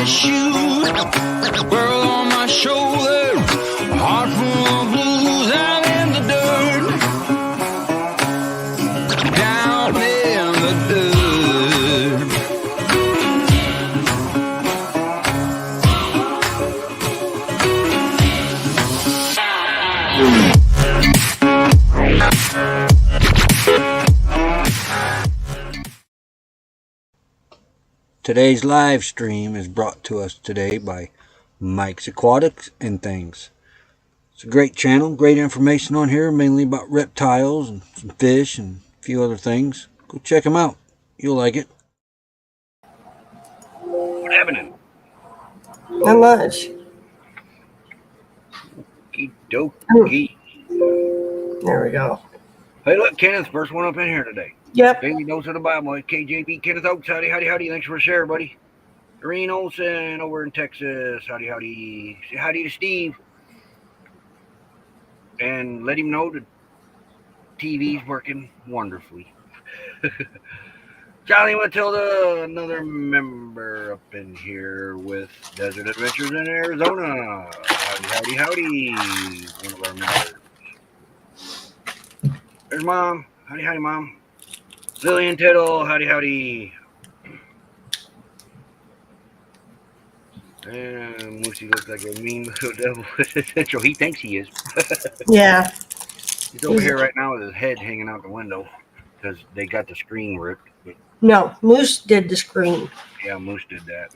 shoes, world on my shoulders, heart full of blues. I'm in the dirt, down in the dirt. Today's live stream is brought to us today by Mike's Aquatics and Things. It's a great channel, great information on here, mainly about reptiles and some fish and a few other things. Go check them out. You'll like it. What's happening? Not much. Okie dokie. There we go. Hey, look, Kenneth, first one up in here today. Yep. Daily Dose of the Bible, KJB, Kenneth Oaks, howdy, howdy, howdy. Thanks for the share, buddy. Doreen Olson over in Texas, howdy, howdy. Say howdy to Steve. And let him know the TV's working wonderfully. Charlie Matilda, another member up in here with Desert Adventures in Arizona. Howdy, howdy, howdy. One of our members. There's Mom. Howdy, howdy, Mom. Lillian Tittle, howdy, howdy. And Moosey looks like a mean little devil with his central. He thinks he is. Yeah. He's over here right now with his head hanging out the window because they got the screen ripped. But No, Moose did the screen. yeah, Moose did that.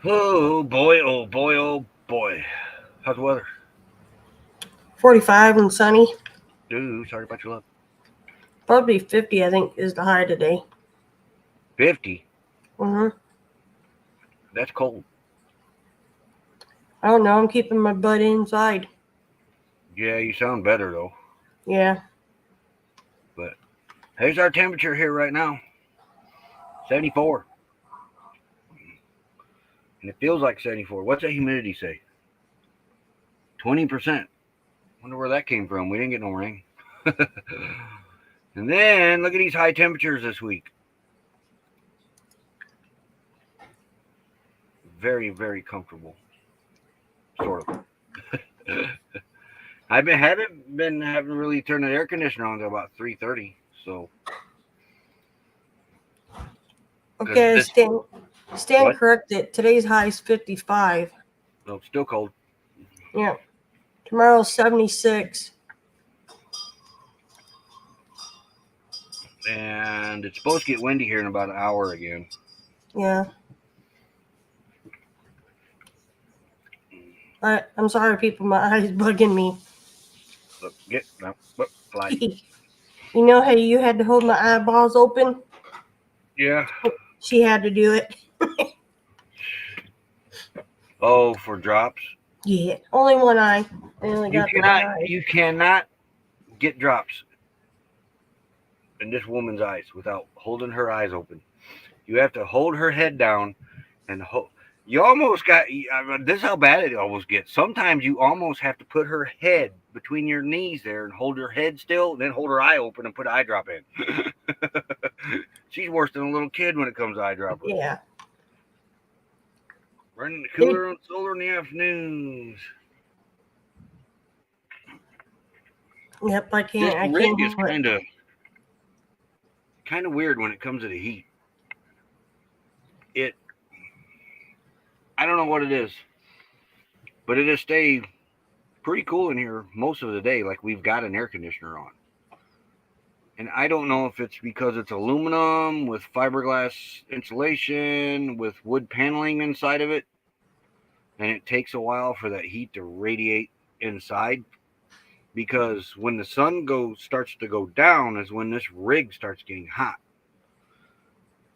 Oh boy, oh boy, oh boy. How's the weather? 45 and sunny. Dude, sorry about your luck. Probably 50, I think, is the high today. 50? Mm-hmm. That's cold. I don't know. I'm keeping my butt inside. Yeah, you sound better though. Yeah. But here's our temperature here right now. 74. And it feels like 74. What's that humidity say? 20%. Wonder where that came from. We didn't get no rain. And then look at these high temperatures this week. Very, very comfortable. Sort of. I haven't been having to really turn the air conditioner on until about 3:30. So Okay, this- stand What? corrected. Today's high is 55. no, it's still cold. Yeah. Tomorrow's 76. And it's supposed to get windy here in about an hour again. Yeah. I'm sorry, people. My eyes bugging me. Look, get no, look, fly. You know how you had to hold my eyeballs open? Yeah. She had to do it. Oh, for drops. Yeah. Only one eye. I only got the one eye. You cannot get drops in this woman's eyes without holding her eyes open. You have to hold her head down and hold. You almost got. This is how bad it almost gets. Sometimes you almost have to put her head between your knees there and hold her head still, then hold her eye open and put an eye drop in. She's worse than a little kid when it comes to eye droppers. Yeah. Running the cooler on solar in the afternoons. Yep, I can't. This I rig can't. is kind of weird when it comes to the heat. I don't know what it is, but it has stayed pretty cool in here most of the day. Like we've got an air conditioner on, and I don't know if it's because it's aluminum with fiberglass insulation with wood paneling inside of it, and it takes a while for that heat to radiate inside. Because when the sun starts to go down is when this rig starts getting hot.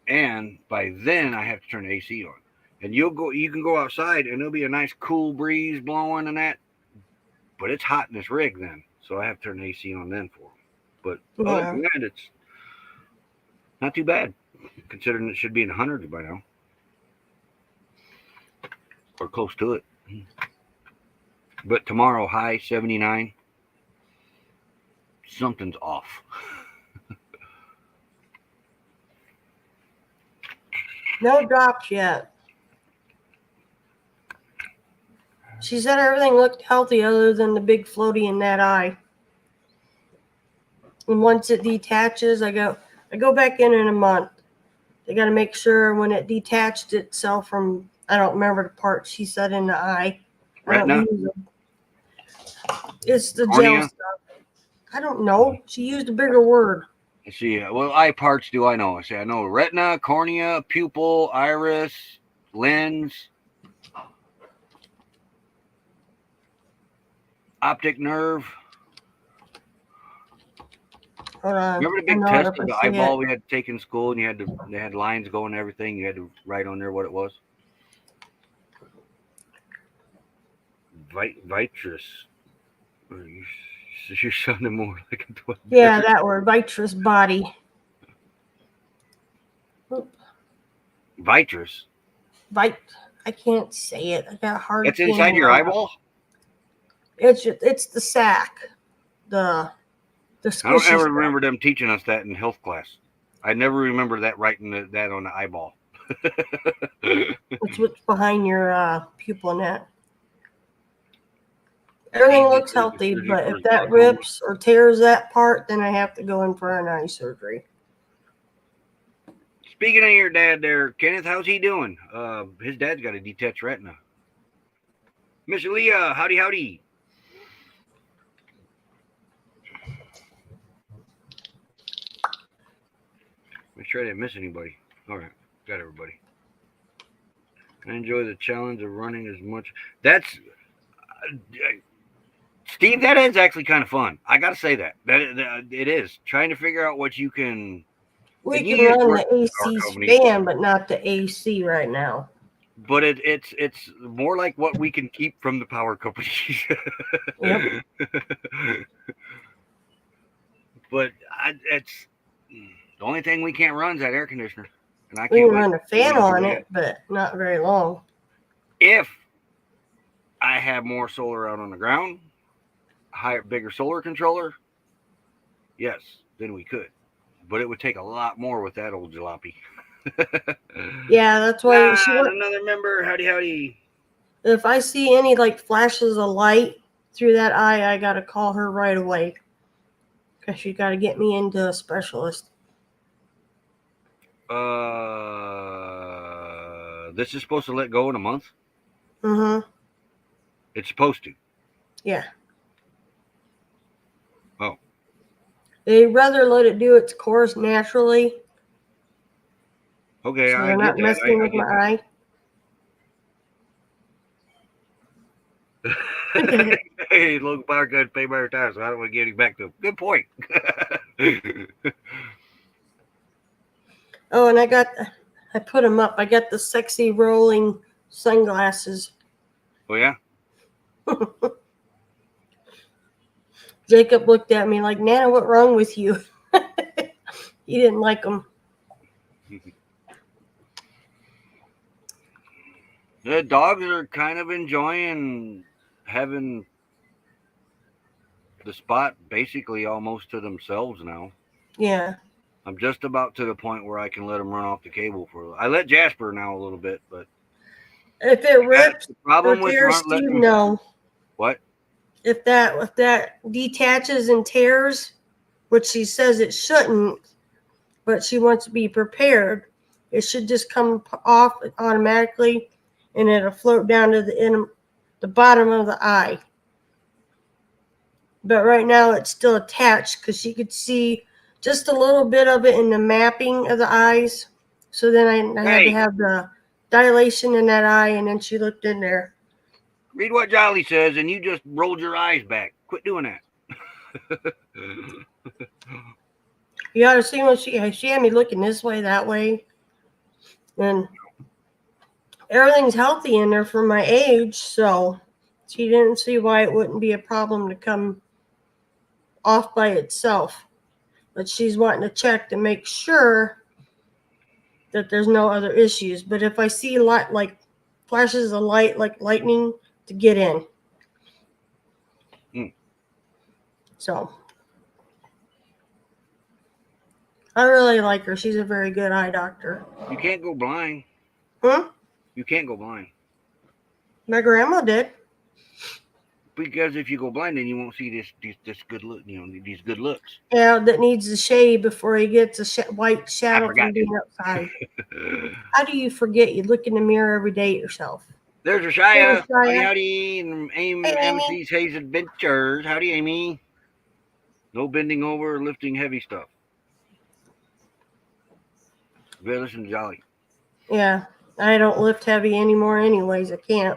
And by then I have to turn the AC on. And you can go outside and there'll be a nice cool breeze blowing and that. But it's hot in this rig then. So I have to turn the AC on then for them. But other than that, it's not too bad. Considering it should be in the hundreds by now. Or close to it. But tomorrow, high 79. Something's off. No drops yet. She said everything looked healthy other than the big floaty in that eye. And once it detaches, I go back in a month. They got to make sure when it detached itself from, I don't remember the part she said in the eye. Retina? It's the Cornea? gel stuff. I don't know. She used a bigger word. Let's see. What eye parts do I know? I know retina, cornea, pupil, iris, lens, optic nerve. Hold on. Remember the I big know test it if of I the see eyeball it. we had to take in school, and they had lines going and everything. You had to write on there what it was. Vitrus. You're sounding more like a 12. Yeah, that word. Vitreous body. Vitrus. I can't say it. I got a hard That's inside your eyeball? It's the sac. The squishy I don't ever stuff. remember them teaching us that in health class. I never remember that writing that on the eyeball. It's what's behind your pupil net. Everything looks healthy, but if that rips or tears that part, then I have to go in for an eye surgery. Speaking of your dad there, Kenneth, how's he doing? His dad's got a detached retina. Miss Leah, howdy. Make sure I didn't miss anybody. All right, got everybody. I enjoy the challenge of running as much. That's Steve. That is actually kind of fun. I got to say that it is trying to figure out what you can. We can run the AC span, but not the AC right now. But it's more like what we can keep from the power company. Yep. But it's the only thing we can't run is that air conditioner, and I We can't can run a fan on it, but not very long. If I have more solar out on the ground, bigger solar controller, yes, then we could. But it would take a lot more with that old jalopy. Yeah, that's why another member. Howdy. If I see any like flashes of light through that eye, I gotta call her right away. Because she gotta get me into a specialist. This is supposed to let go in a month? Mm-hmm. It's supposed to. Yeah. Oh. They'd rather let it do its course naturally. Okay, so they're not messing with my eye. Hey, local power cut pay by your time, so I don't want to get him back to him. Good point. Oh, and I put them up. I got the sexy rolling sunglasses. Oh, yeah? Jacob looked at me like, Nana, what's wrong with you? He didn't like them. The dogs are kind of enjoying having the spot basically almost to themselves now. Yeah. I'm just about to the point where I can let them run off the cable I let Jasper now a little bit, but if it rips the problem or tears, Steve, no. What? If that detaches and tears, which she says it shouldn't, but she wants to be prepared, it should just come off automatically, and it'll float down to the bottom of the eye. But right now it's still attached because she could see just a little bit of it in the mapping of the eyes. So then I had to have the dilation in that eye, and then she looked in there. Read what Jolly says, and you just rolled your eyes back. Quit doing that. You ought to see when she had me looking this way, that way. And everything's healthy in there for my age, so she didn't see why it wouldn't be a problem to come off by itself. But she's wanting to check to make sure that there's no other issues. But if I see light, like flashes of light, like lightning, to get in. So I really like her. She's a very good eye doctor. You can't go blind. Hmm? You can't go blind. My grandma did. Because if you go blind, then you won't see this good look. These good looks. Yeah, that needs to shave before he gets a white I shadow forgot from being outside. How do you forget? You look in the mirror every day at yourself. There's Hey, Rashaya. Howdy, Rashaya. howdy. And Hey, Amy. MC's Hayes Adventures. Howdy, Amy. No bending over or lifting heavy stuff. Better listen to Jolly. Yeah, I don't lift heavy anymore anyways. I can't.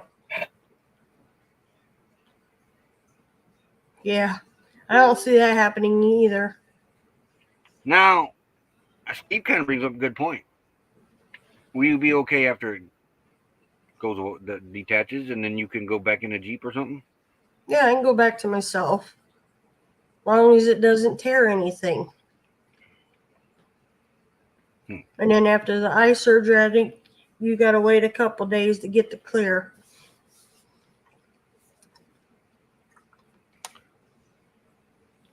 Yeah, I don't see that happening either. Now, Steve kind of brings up a good point. Will you be okay after it that detaches, and then you can go back in a Jeep or something? Yeah, I can go back to myself. As long as it doesn't tear anything. And then after the eye surgery, I think you got to wait a couple days to get the clear.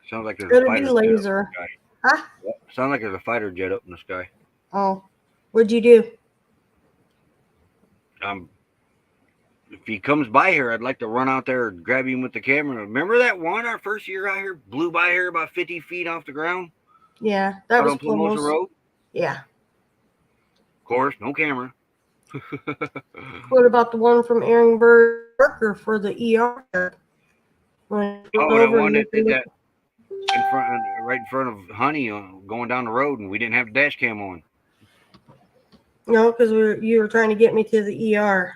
Sounds like there's a It'll be fighter jet up in the laser. sky. Huh? Sounds like there's a fighter jet up in the sky. Oh, what'd you do? If he comes by here, I'd like to run out there and grab him with the camera. Remember that one our first year out here blew by here about 50 feet off the ground Yeah, that out was on Plumosa Road? Yeah. Of course, no camera. What about the one from Ehrenberg Parker for the ER? When it Oh, that over one and that did that right in front of Honey going down the road, and we didn't have the dash cam on. No, because you were trying to get me to the ER.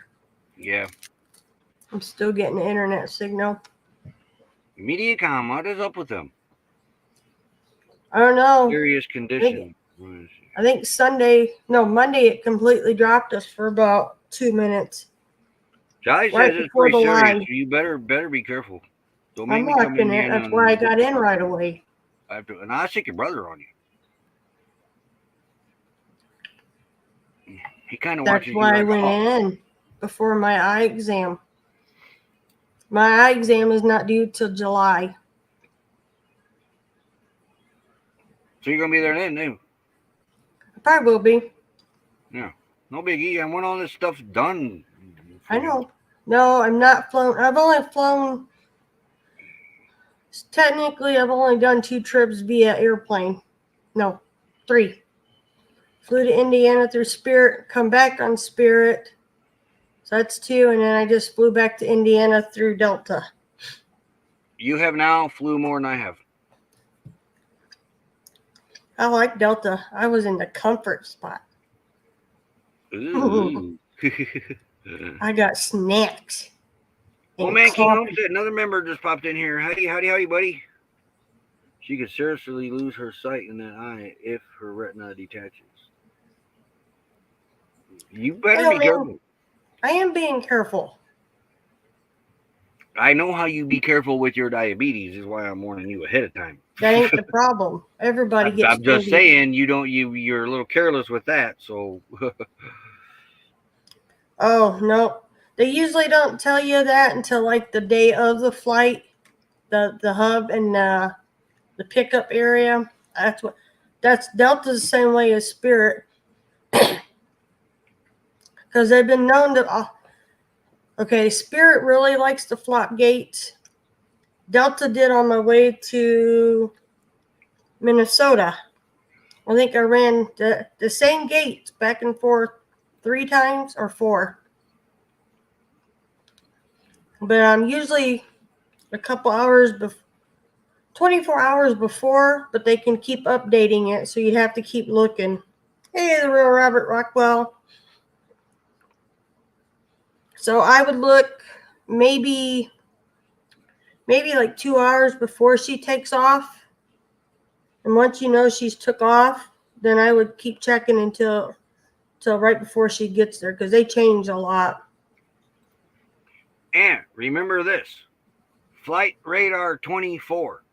Yeah. I'm still getting the internet signal. Mediacom, what is up with them? I don't know. Serious condition. I think Monday it completely dropped us for about 2 minutes. Jolly Right says it's before pretty the serious. lie. So you better be careful. Don't make I'm me come in watching it. again. That's why I got in right away. And I'll stick your brother on you. He kind of watches That's why I you like went in before my eye exam. My eye exam is not due till July. So you're gonna be there then, too. I probably will be. Yeah. No biggie. And when all this stuff's done. I know. No, I'm not flown. I've only flown. Technically, I've only done 2 trips via airplane. No, 3. Flew to Indiana through Spirit, come back on Spirit. So that's 2, and then I just flew back to Indiana through Delta. You have now flew more than I have. I like Delta. I was in the comfort spot. Ooh. I got snacks. Oh and man, King coffee. Homestead, another member just popped in here. Howdy, buddy. She could seriously lose her sight in that eye if her retina detaches. You better be careful. I am being careful. I know how you be careful with your diabetes. Is why I'm warning you ahead of time. That ain't the problem. Everybody gets. I'm just saying you're a little careless with that. So. Oh no, they usually don't tell you that until like the day of the flight. The hub and the pickup area. That's Delta's the same way as Spirit, because they've been known to. Okay, Spirit really likes to flop gates. Delta did on my way to Minnesota. I think I ran the same gates back and forth 3 times or 4. But I'm usually a couple hours 24 hours before, but they can keep updating it, so you'd have to keep looking. Hey, the real Robert Rockwell. So I would look maybe like 2 hours before she takes off. And once you know she's took off, then I would keep checking until right before she gets there, because they change a lot. And remember this, Flight Radar 24.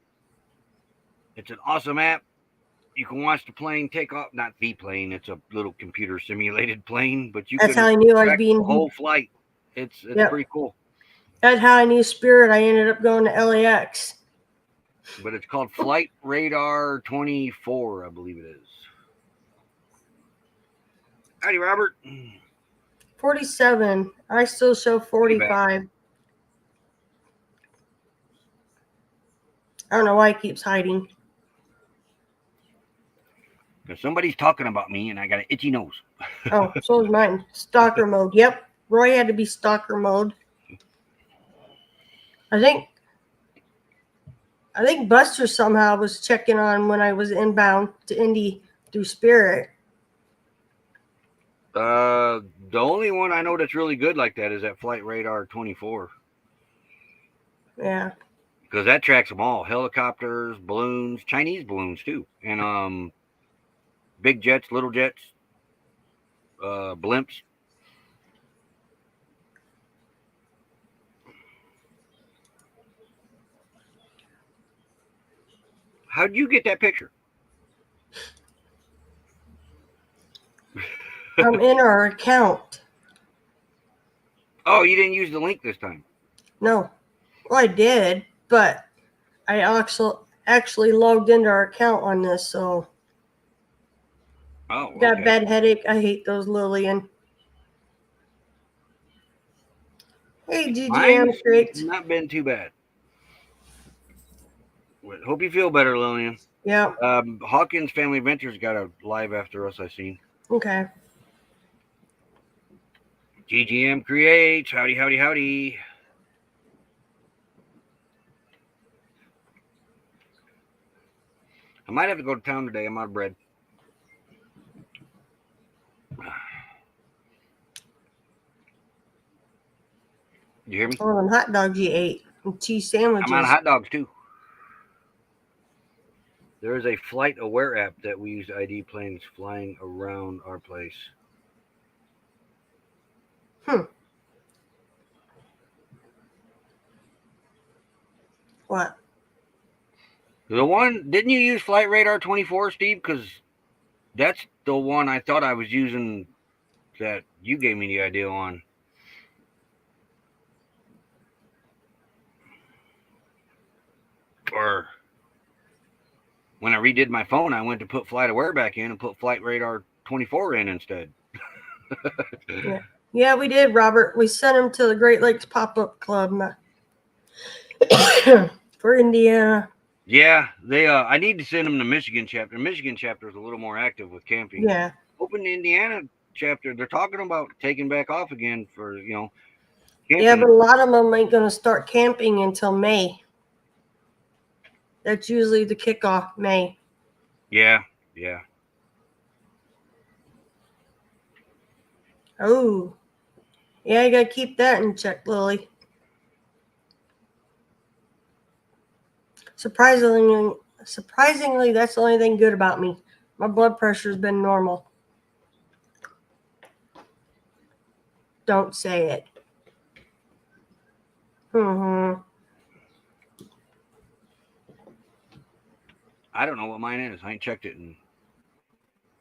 It's an awesome app. You can watch the plane take off. Not the plane. It's a little computer simulated plane, but you That's can how I knew I was track being the whole flight. It's pretty cool. That's how I knew Spirit. I ended up going to LAX. But it's called Flight Radar 24, I believe it is. Howdy, Robert. 47. I still show Pretty bad. 45. I don't know why it keeps hiding. Because somebody's talking about me and I got an itchy nose. Oh, so is mine. Stalker mode. Yep. Roy had to be stalker mode. I think Buster somehow was checking on when I was inbound to Indy through Spirit. The only one I know that's really good like that is that Flight Radar 24. Yeah. Because that tracks them all. Helicopters, balloons, Chinese balloons too. And big jets, little jets, blimps. How'd you get that picture? I'm in our account. Oh, you didn't use the link this time. No. Well, I did, but I actually logged into our account on this, so Oh, got okay. a bad headache. I hate those Lillian. Hey, GGM Mine's Creates. not been too bad. Hope you feel better, Lillian. Yeah. Hawkins Family Ventures got a live after us, I seen. Okay. GGM Creates. Howdy, howdy, howdy. I might have to go to town today. I'm out of bread. You hear me? All them hot dogs you ate and cheese sandwiches. I'm out of hot dogs too. There is a flight aware app that we use to ID planes flying around our place. What? The one, didn't you use Flight Radar 24, Steve? Because that's the one I thought I was using that you gave me the idea on. Or when I redid my phone, I went to put Flight Aware back in and put Flight Radar 24 in instead. Yeah, we did, Robert. We sent him to the Great Lakes Pop-Up Club for Indiana. Yeah, they. I need to send them the Michigan chapter. Michigan chapter is a little more active with camping. Yeah. Open the Indiana chapter. They're talking about taking back off again for camping. Yeah, but a lot of them ain't going to start camping until May. That's usually the kickoff, May. Yeah. Oh. Yeah, you got to keep that in check, Lily. Surprisingly, that's the only thing good about me. My blood pressure's been normal. Don't say it. Mm-hmm. I don't know what mine is. I ain't checked it in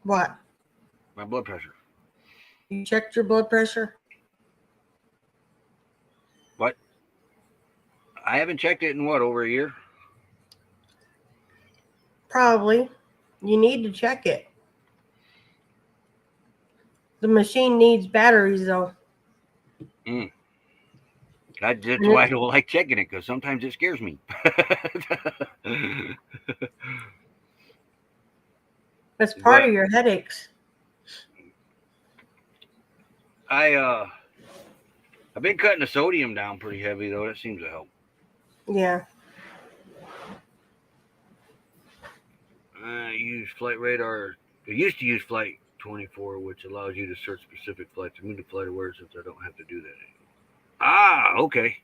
What? my blood pressure. You checked your blood pressure? What? I haven't checked it in over a year? Probably. You need to check it. The machine needs batteries, though. That's why I don't like checking it, because sometimes it scares me. That's part of your headaches. I've been cutting the sodium down pretty heavy, though. That seems to help. Yeah. I use Flight Radar. I used to use Flight 24, which allows you to search specific flights. I moved to Flight Aware since I don't have to do that anymore. Ah, okay.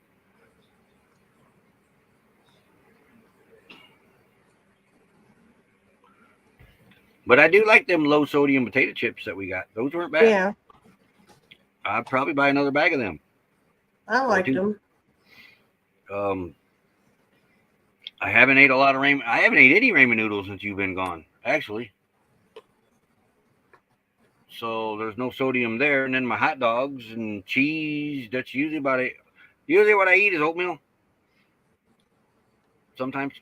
But I do like them low sodium potato chips that we got. Those weren't bad. Yeah. I'd probably buy another bag of them. I liked them. I haven't ate a lot of ramen. I haven't ate any ramen noodles since you've been gone, actually. So there's no sodium there. And then my hot dogs and cheese, that's usually about it. Usually what I eat is oatmeal. Sometimes.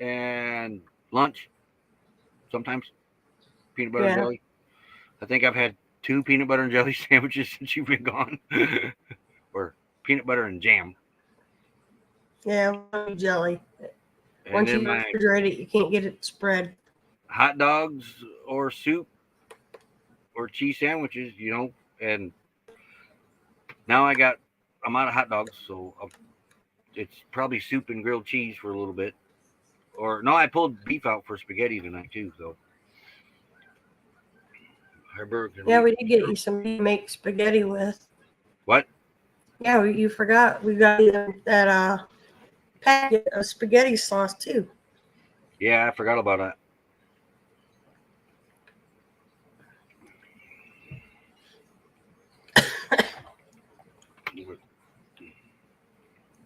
And lunch. Sometimes. Peanut butter and jelly. I think I've had 2 peanut butter and jelly sandwiches since you've been gone, or peanut butter and jam. Yeah, jelly. And Once then you my refrigerate it, you can't get it spread. hot dogs or soup or cheese sandwiches, and now I'm out of hot dogs, so it's probably soup and grilled cheese for a little bit. Or no, I pulled beef out for spaghetti tonight too. So Yeah, we did get you some to make spaghetti with. What? Yeah, you forgot. We got you that packet of spaghetti sauce too. Yeah, I forgot about that.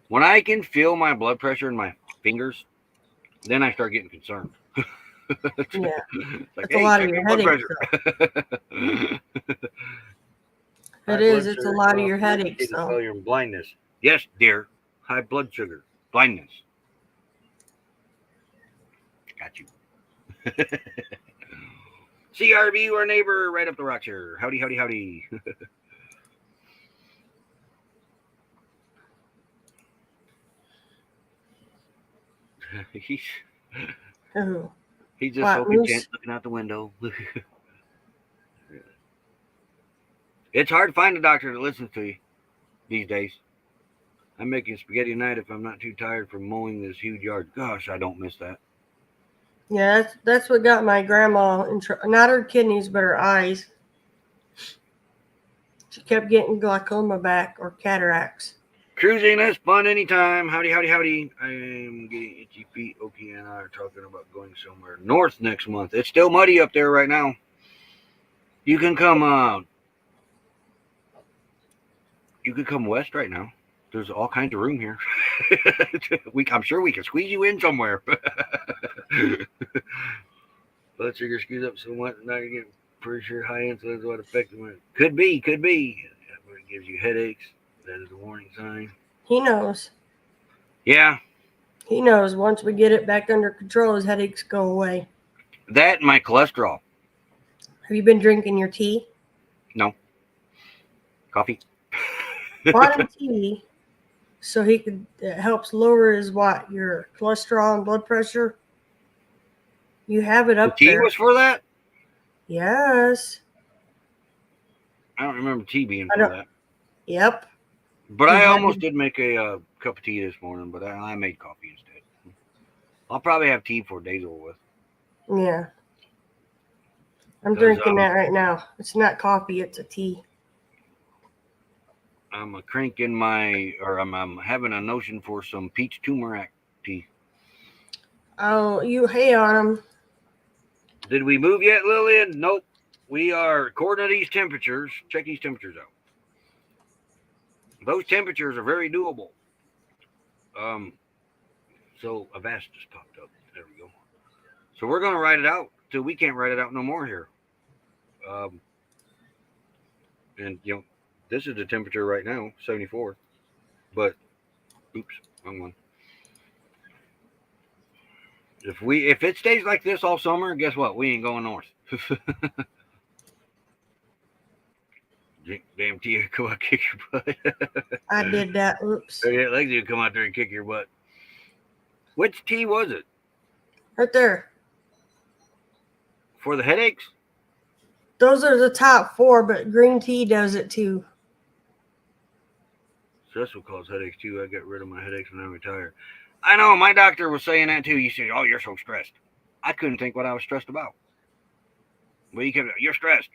When I can feel my blood pressure in my fingers, then I start getting concerned. Yeah, It's like, that's a hey, lot of check your your blood headaches. pressure. High It blood is. It's a sugar lot of causes your headaches, kidney though. failure and blindness. Yes, dear. High blood sugar, blindness. Got you. CRB, our neighbor, right up the rocks here. Howdy, howdy, howdy. he's Ooh. he's just What, so moose? content looking out the window. It's hard to find a doctor that listens to you these days. I'm making spaghetti tonight if I'm not too tired from mowing this huge yard. Gosh, I don't miss that. Yeah, that's what got my grandma in trouble. Not her kidneys, but her eyes. She kept getting glaucoma back or cataracts. Cruising is fun anytime. Howdy, howdy, howdy. I am getting itchy feet. Oki and I are talking about going somewhere north next month. It's still muddy up there right now. You can come. You can come west right now. There's all kinds of room here. I'm sure we can squeeze you in somewhere. Blood sugar screws up so much now you're getting pretty sure high insulin is what affected me. Could be. It gives you headaches. That is a warning sign. He knows. Yeah. He knows once we get it back under control, his headaches go away. That and my cholesterol. Have you been drinking your tea? No. Coffee. Bought him tea so it helps lower your cholesterol and blood pressure. You have it The up tea there. was for that? Yes. I don't remember tea being for that. Yep. But I almost did make a cup of tea this morning, but I made coffee instead. I'll probably have tea for days over with. Yeah. I'm drinking that right now. It's not coffee, it's a tea. I'm I'm having a notion for some peach turmeric tea. Oh, you hay on them. Did we move yet, Lillian? Nope. We are, according to these temperatures, check these temperatures out. Those temperatures are very doable. So a vast just popped up. There we go. So we're going to write it out till we can't write it out no more here. And, this is the temperature right now, 74. But, oops, wrong one. If it stays like this all summer, guess what? We ain't going north. Drink damn tea, come out, kick your butt. I did that. Oops. Yeah, Lexi would come out there and kick your butt. Which tea was it? Right there. For the headaches? Those are the top 4, but green tea does it too. Stress will cause headaches too. I got rid of my headaches when I retired. I know, my doctor was saying that too. He said, "Oh, you're so stressed." I couldn't think what I was stressed about. Well, you kept, you're stressed.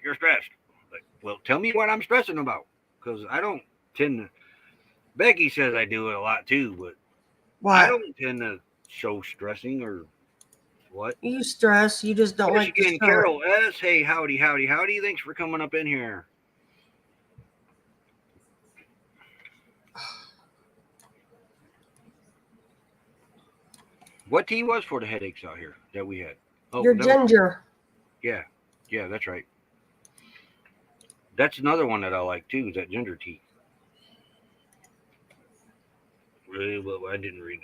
Like, well, tell me what I'm stressing about, because I don't tend to. Becky says I do it a lot too, but What? I don't tend to show stressing or what. You stress. You just don't like to show Carol S. Hey, howdy. Thanks for coming up in here. What tea was for the headaches out here that we had? Oh, your ginger. Yeah, that's right. That's another one that I like too, is that ginger tea. Really? Well, I didn't read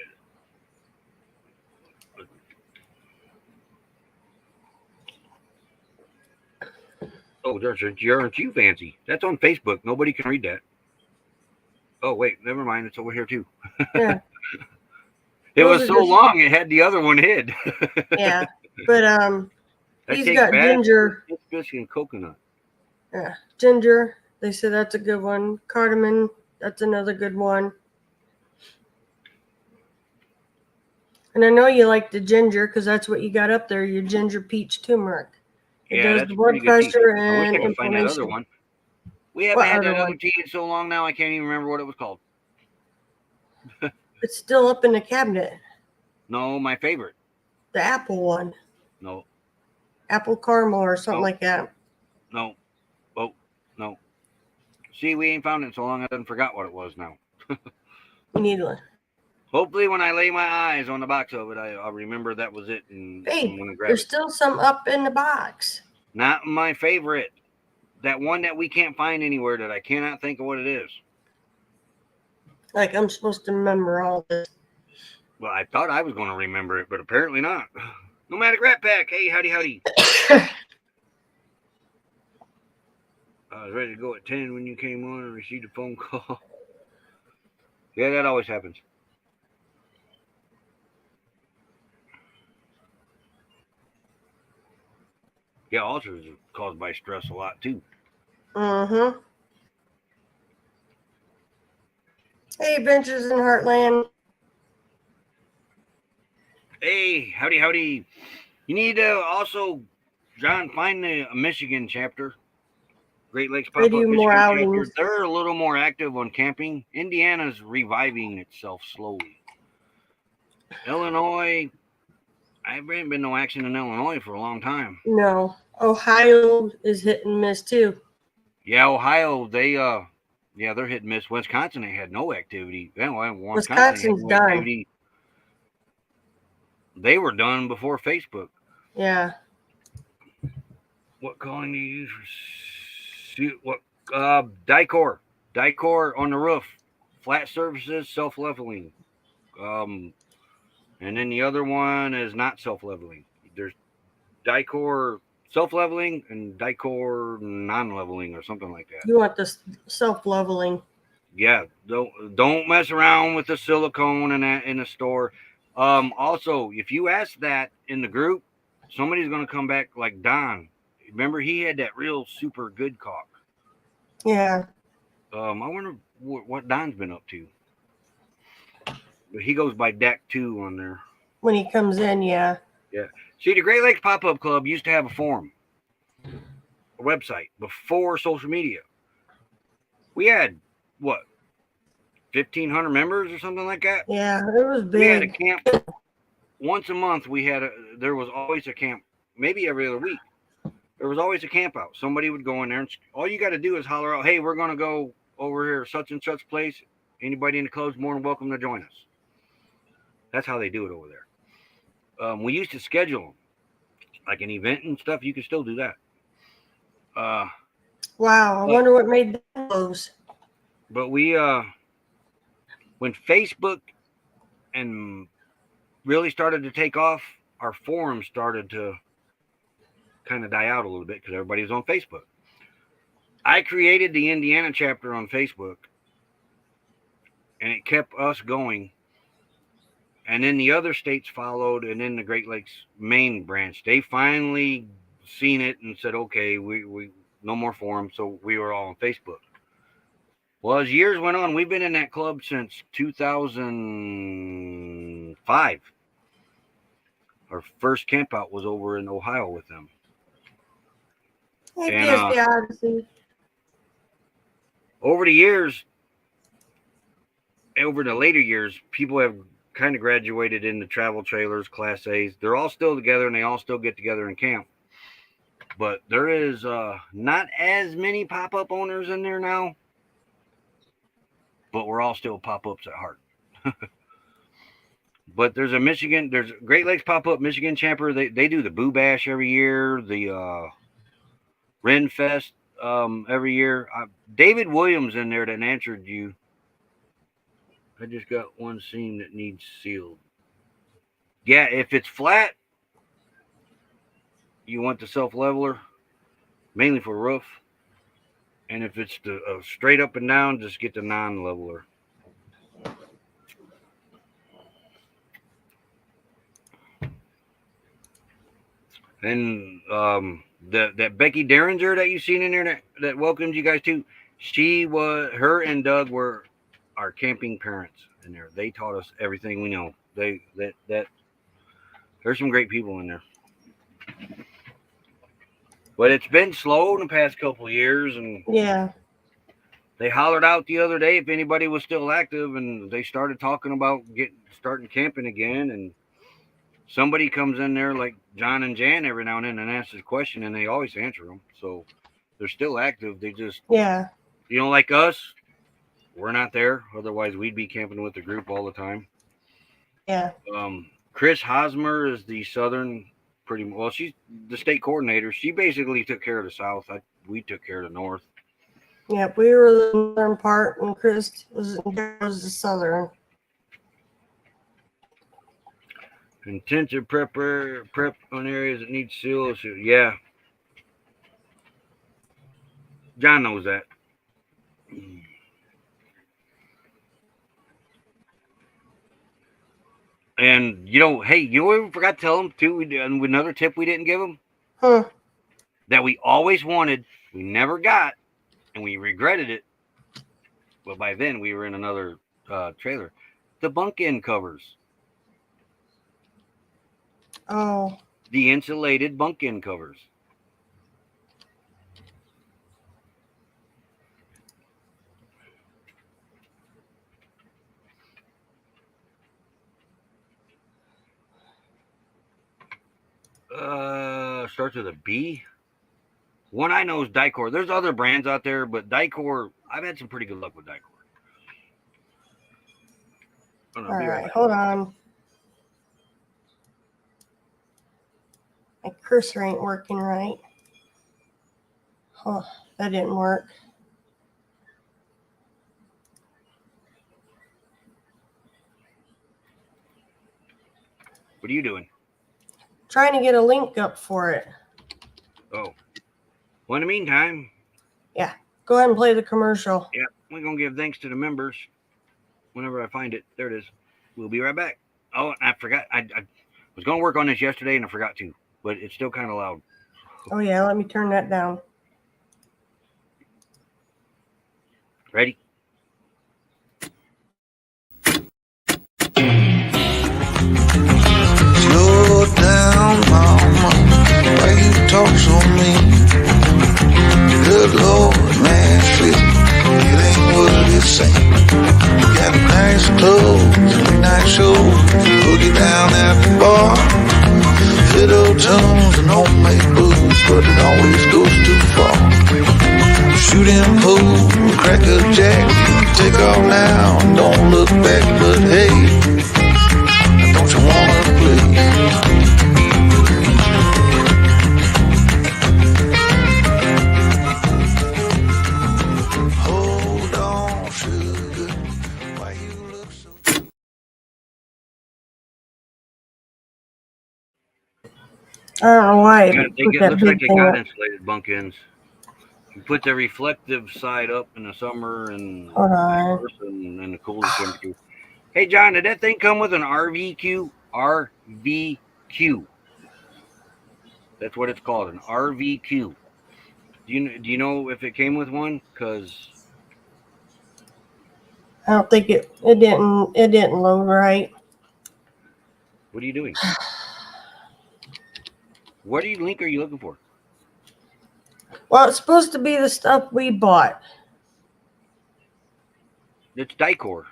Oh, aren't you fancy? That's on Facebook. Nobody can read that. Oh, wait, never mind. It's over here too. Yeah. It Those was are so just, long, it had the other one hid. yeah. But That he's takes got bad ginger. biscuit and coconut. Yeah, ginger. They said that's a good one. Cardamom. That's another good one. And I know you like the ginger because that's what you got up there. Your ginger peach turmeric. It Yeah, does that's the a blood pretty good tea. pressure I wish and I could find that other inflammation. one. We haven't What had other that other one? tea in so long now, I can't even remember what it was called. It's still up in the cabinet. No, my favorite. The apple one. No, Apple caramel or something no, like that. no. Oh, no. See, we ain't found it in so long I done forgot what it was now. Needle. Hopefully, when I lay my eyes on the box of it, I'll remember that was it and Hey, I'm going to grab there's it. still some up in the box. Not my favorite. That one that we can't find anywhere that I cannot think of what it is. Like I'm supposed to remember all this. Well, I thought I was going to remember it, but apparently not. Nomadic Rat Pack. Hey, howdy, howdy. I was ready to go at 10 when you came on and received a phone call. Yeah, that always happens. Yeah, ulcers are caused by stress a lot too. Mm-hmm. Hey, Adventures in Heartland. Hey, howdy, howdy. You need to also, John, find the Michigan chapter. Great Lakes They Pop-Up do more Michigan chapter. outings. They're a little more active on camping. Indiana's reviving itself slowly. Illinois, I haven't been no action in Illinois for a long time. No. Ohio is hit and miss too. Yeah, Ohio, they're hit and miss. Wisconsin, they had no activity. Well, Wisconsin had Wisconsin's no done. activity. They were done before Facebook. Yeah. What calling do you use for what? Dicor on the roof, flat surfaces, self-leveling. And then the other one is not self-leveling. There's Dicor self-leveling and Dicor non-leveling or something like that. You want the self-leveling. Yeah, don't mess around with the silicone and that in the store. Also, if you ask that in the group, somebody's gonna come back like Don. Remember, he had that real super good caulk. Yeah. I wonder what Don's been up to. But he goes by Dak 2 on there. When he comes in, yeah. Yeah. See, the Great Lakes Pop-Up Club used to have a forum, a website before social media. We had what, 1,500 members or something like that. Yeah, it was We had a big. camp once a month. There was always a camp, maybe every other week. There was always a camp out. Somebody would go in there, and all you got to do is holler out, "Hey, we're gonna go over here, such and such place. Anybody in the club's more than welcome to join us." That's how they do it over there. We used to schedule them, like an event and stuff. You can still do that. Wow, I wonder what made them close. But we, when Facebook and really started to take off, our forums started to kind of die out a little bit because everybody was on Facebook. I created the Indiana chapter on Facebook, and it kept us going. And then the other states followed, and then the Great Lakes main branch, they finally seen it and said, okay, we no more forums, so we were all on Facebook. Well, as years went on, we've been in that club since 2005. Our first camp out was over in Ohio with them. Hey, And, PSP Odyssey. over the years, over the later years, people have kind of graduated into travel trailers, Class A's. They're all still together, and they all still get together in camp. But there is not as many pop-up owners in there now, but we're all still pop-ups at heart. But there's Great Lakes Pop-Up Michigan Champer. They do the Boo Bash every year, the Ren Fest every year. David Williams in there that answered you. I just got one seam that needs sealed. Yeah, if it's flat, you want the self-leveler. mainly for roof. And if it's the straight up and down, just get the non-leveler. And that Becky Derringer that you seen in there that welcomed you guys too, her and Doug were our camping parents in there. They taught us everything we know. There's some great people in there. But it's been slow in the past couple of years, and Yeah. they hollered out the other day if anybody was still active, and they started talking about starting camping again. And somebody comes in there like John and Jan every now and then and asks a question, and they always answer them. So they're still active. They just, Yeah. like us, we're not there. Otherwise, we'd be camping with the group all the time. Yeah. Chris Hosmer is the southern, she's the state coordinator. She basically took care of the south. We took care of the north. Yeah, we were the northern part, and Chris was the southern. Intensive prep on areas that need seals. Yeah, John knows that. And hey, you forgot to tell him too. Another tip we didn't give him that we always wanted, we never got, and we regretted it. But by then we were in another trailer. The bunk end covers. Oh. The insulated bunk end covers. Starts with a B. One I know is Dicor. There's other brands out there, but Dicor, I've had some pretty good luck with Dicor. All right, hold on. My cursor ain't working right. Oh, that didn't work. What are you doing? Trying to get a link up for it. Oh. Well, in the meantime. Yeah, go ahead and play the commercial. Yeah, we're going to give thanks to the members whenever I find it. There it is. We'll be right back. Oh, I forgot. I was going to work on this yesterday and I forgot to, but it's still kind of loud. Oh, yeah, let me turn that down. Ready? Slow down, mama. Why you talk so mean? Good Lord, man, shit, it ain't what it seems. You got nice clothes and nice shows, boogie down at the bar. Fiddle tunes and homemade booze, but it always goes too far. Shooting pool, crack a jack, take off now, don't look back, but hey, don't you wanna play? Hold on, sugar, why you look so... I don't know why. It looks like they got insulated bunk ends. You put the reflective side up in the summer and in the cooler temperature. Hey, John, did that thing come with an RVQ? RVQ. That's what it's called, an RVQ. Do you know if it came with one? Because I don't think it didn't load right. What are you doing? What link are you looking for? Well, it's supposed to be the stuff we bought. It's Dicor.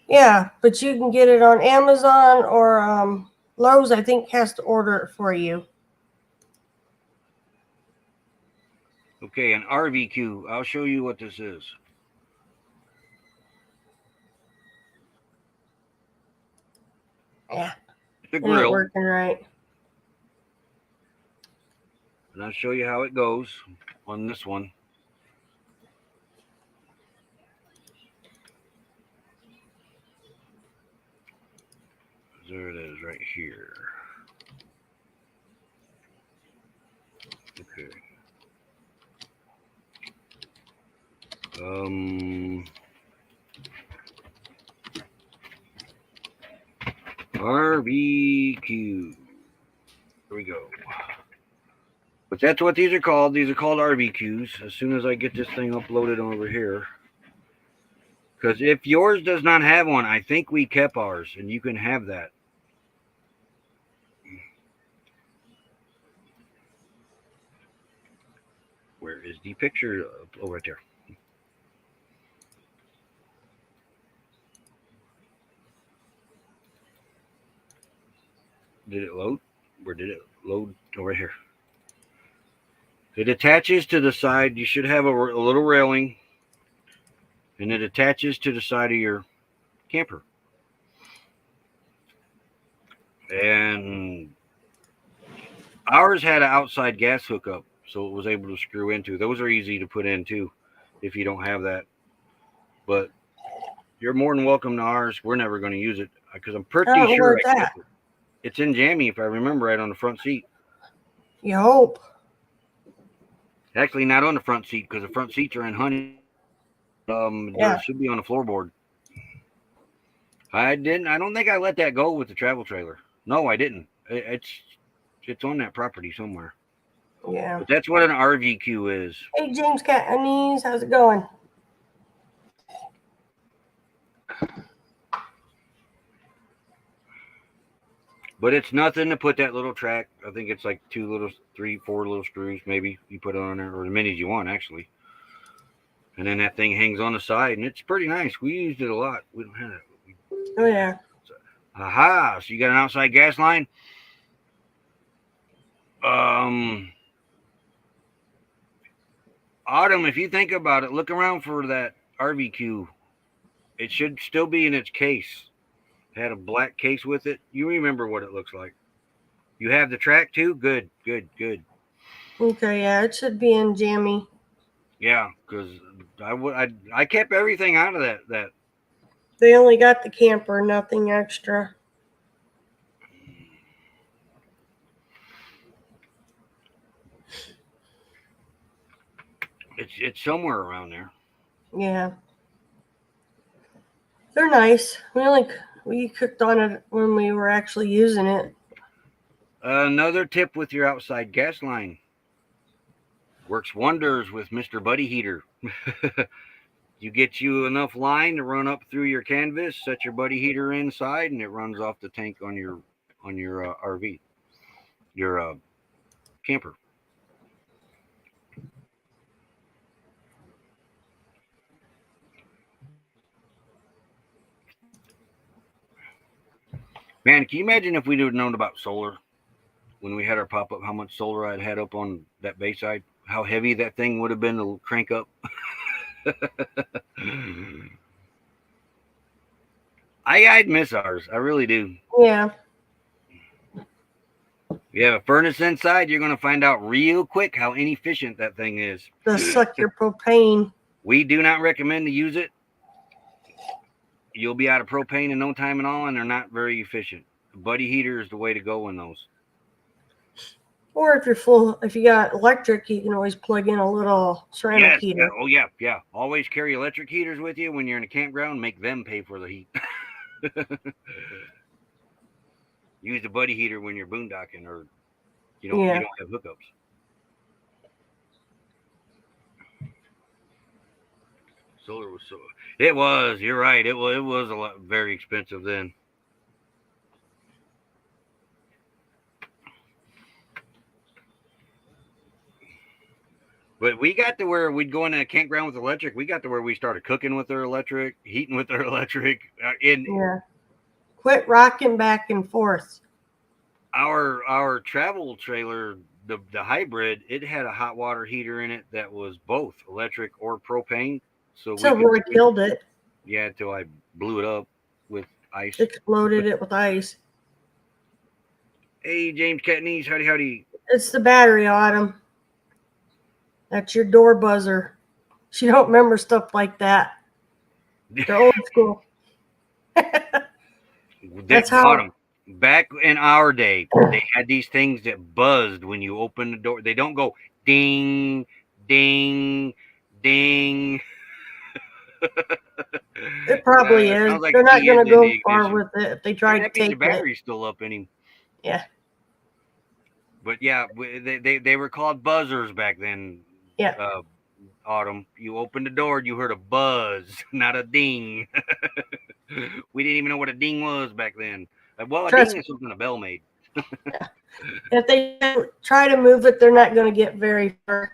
Yeah, but you can get it on Amazon or Lowe's, I think, has to order it for you. Okay, an RVQ. I'll show you what this is. Yeah. The grill. Ain't working right. And I'll show you how it goes on this one. There it is right here. Okay. RVQ. Here we go. But that's what these are called. These are called RVQs. As soon as I get this thing uploaded over here. Because if yours does not have one, I think we kept ours, and you can have that. Where is the picture? Oh, right there. Did it load? Where did it load? Oh, right here. It attaches to the side. You should have a little railing, and it attaches to the side of your camper. And ours had an outside gas hookup, so it was able to screw into. Those are easy to put in too, if you don't have that. But you're more than welcome to ours. We're never going to use it because I'm pretty sure I kept it. It's in jammy, if I remember right, on the front seat. You hope. Actually, not on the front seat because the front seats are in honey. There should be on the floorboard. I didn't. I don't think I let that go with the travel trailer. No, I didn't. It's on that property somewhere. Yeah. But that's what an RVQ is. Hey, James Cat and Knees, how's it going? But it's nothing to put that little track. I think it's like 3, 4 little screws, maybe you put it on there, or as many as you want, actually. And then that thing hangs on the side, and it's pretty nice. We used it a lot. We don't have it. Oh, yeah. Aha! So you got an outside gas line. Autumn, if you think about it, look around for that RVQ. It should still be in its case. It had a black case with it. You remember what it looks like. You have the track too? Good. Okay, yeah, it should be in jammy. Yeah, because I kept everything out of that. They only got the camper, nothing extra. It's somewhere around there. Yeah. They're nice. We cooked on it when we were actually using it. Another tip with your outside gas line. Works wonders with Mr. Buddy Heater. You get you enough line to run up through your canvas, set your buddy heater inside, and it runs off the tank on your RV, your camper. Man, can you imagine if we'd have known about solar when we had our pop-up, how much solar I'd had up on that bayside, how heavy that thing would have been to crank up? I'd miss ours. I really do. Yeah. You have a furnace inside, you're going to find out real quick how inefficient that thing is. To suck your propane. We do not recommend to use it. You'll be out of propane in no time at all, and they're not very efficient. The buddy heater is the way to go in those. Or if you got electric, you can always plug in a little ceramic heater. Yeah. Always carry electric heaters with you when you're in a campground. Make them pay for the heat. Use the buddy heater when you're boondocking or you don't have hookups. Solar was so. It was. You're right. It was a lot very expensive then. But we got to where we'd go in a campground with electric. We got to where we started cooking with our electric, heating with our electric. Quit rocking back and forth. Our travel trailer, the hybrid, it had a hot water heater in it that was both electric or propane. So we killed it. Yeah, until I blew it up with ice. Exploded it with ice. Hey, James Catney's, howdy. It's the battery, Autumn. That's your door buzzer. She don't remember stuff like that. They're old school. That's how. Back in our day, they had these things that buzzed when you open the door. They don't go ding, ding, ding. It probably is. Sounds like They're a not key going is to in go the far ignition. with it if they And try to that means the take it. battery's still up in him. Yeah. But yeah, they were called buzzers back then. Yeah. Autumn, you opened the door, you heard a buzz, not a ding. We didn't even know what a ding was back then. Well, a Trust ding is something a bell made. If they try to move it, they're not going to get very far.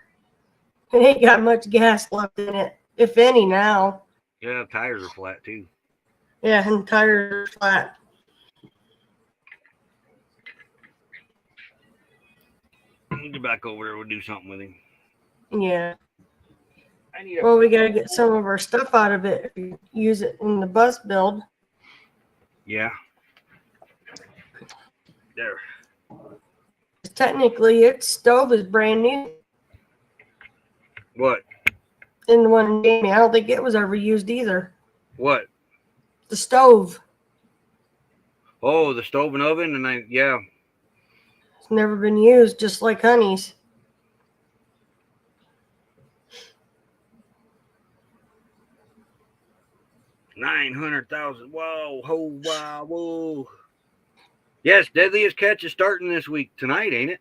It ain't got much gas left in it, if any now. Yeah, tires are flat too. Yeah, and tires are flat. Get back over there, we'll do something with him. Yeah. I need a Well, we got to get some of our stuff out of it if you use it in the bus build. Yeah. There. Technically, its stove is brand new. What? In the one in Jamie, I don't think it was ever used either. What? The stove. Oh, the stove and oven, and yeah. It's never been used, just like Honey's. $900,000. Whoa, ho, wow, whoa. Yes, Deadliest Catch is starting this week tonight, ain't it?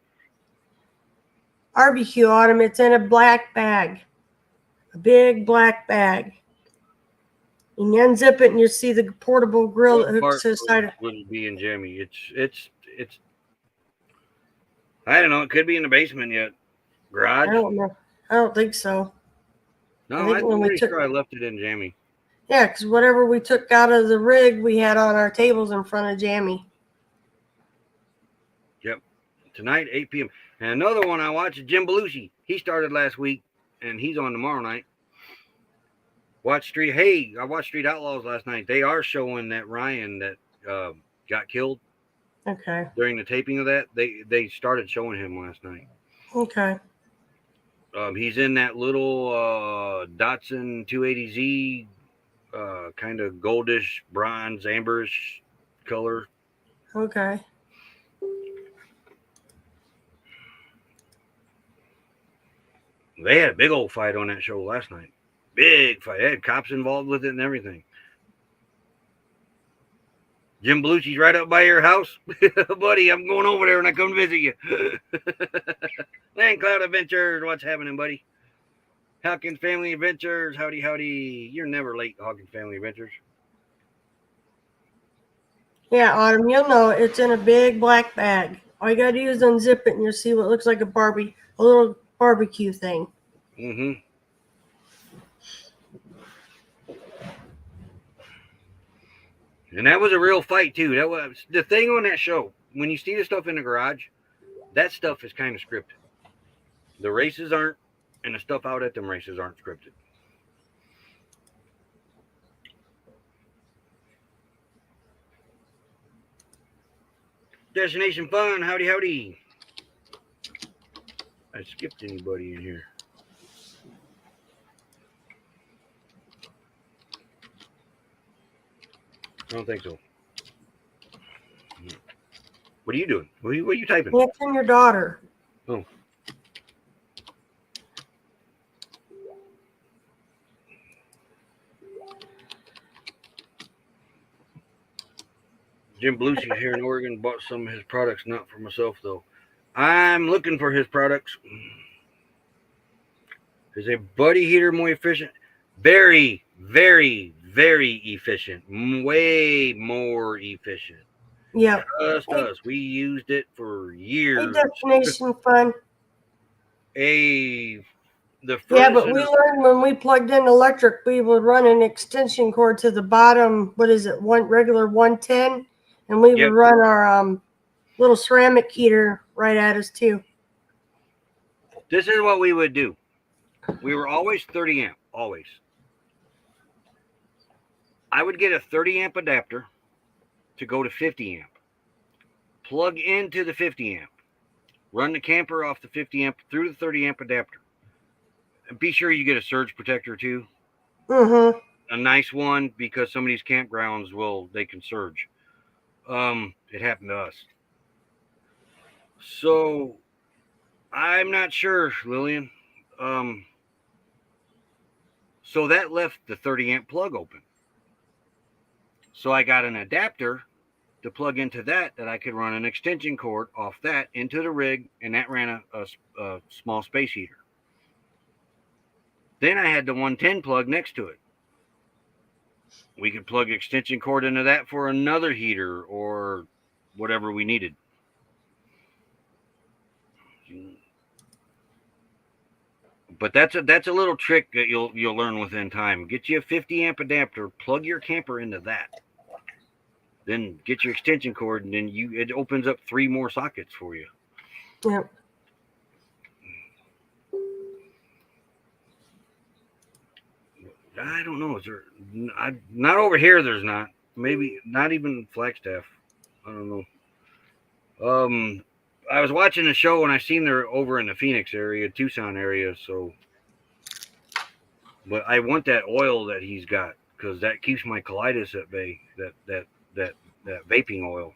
Barbecue Autumn, it's in a black bag. A big black bag. And you unzip it and you see the portable grill that hooks to the side. Wouldn't be in Jimmy. It's. I don't know. It could be in the basement yet. Garage? I don't know. I don't think so. No, I think when we took, sure I left it in Jammy. yeah, because whatever we took out of the rig, we had on our tables in front of Jammy. Yep. Tonight, 8 p.m. And another one I watched is Jim Belushi. He started last week, and he's on tomorrow night. I watched Street Outlaws last night. They are showing that Ryan that got killed. Okay. During the taping of that, they started showing him last night. Okay. He's in that little Datsun 280Z, kind of goldish, bronze, amberish color. Okay. They had a big old fight on that show last night. Big fight. They had cops involved with it and everything. Jim Belushi's right up by your house. Buddy, I'm going over there when I come visit you. Land Cloud Adventures. What's happening, buddy? Hawkins Family Adventures. Howdy, howdy. You're never late, Hawkins Family Adventures. Yeah, Autumn, you'll know it's in a big black bag. All you gotta do is unzip it and you'll see what looks like a little barbecue thing. Mm-hmm. And that was a real fight too. That was the thing on that show. When you see the stuff in the garage, that stuff is kind of scripted. The races aren't, and the stuff out at them races aren't scripted. Destination Fun, howdy, howdy. I skipped anybody in here. I don't think so. What are you doing? What are you typing? Answering your daughter. Oh. Jim Belushi's here in Oregon. Bought some of his products, not for myself though. I'm looking for his products. Is a buddy heater more efficient? Very, very, very efficient. Way more efficient. Yeah. Just us. We used it for years. Hey, Destination Fun. Yeah, but we learned when we plugged in electric, we would run an extension cord to the bottom. What is it? One regular 110, and we would run our little ceramic heater right at us too. This is what we would do. We were always 30 amp, always. I would get a 30 amp adapter to go to 50 amp. Plug into the 50 amp. Run the camper off the 50 amp through the 30 amp adapter. And be sure you get a surge protector too. Mm-hmm. A nice one, because some of these campgrounds they can surge. It happened to us. So I'm not sure, Lillian. So that left the 30 amp plug open. So I got an adapter to plug into that I could run an extension cord off that into the rig, and that ran a small space heater. Then I had the 110 plug next to it. We could plug extension cord into that for another heater or whatever we needed. But that's a little trick that you'll learn within time. Get you a 50 amp adapter, plug your camper into that. Then get your extension cord, and then it opens up 3 more sockets for you. Yep. I don't know. Is there? Not over here. There's not. Maybe not even Flagstaff. I don't know. I was watching a show and I seen they're over in the Phoenix area, Tucson area. So, but I want that oil that he's got because that keeps my colitis at bay. That vaping oil.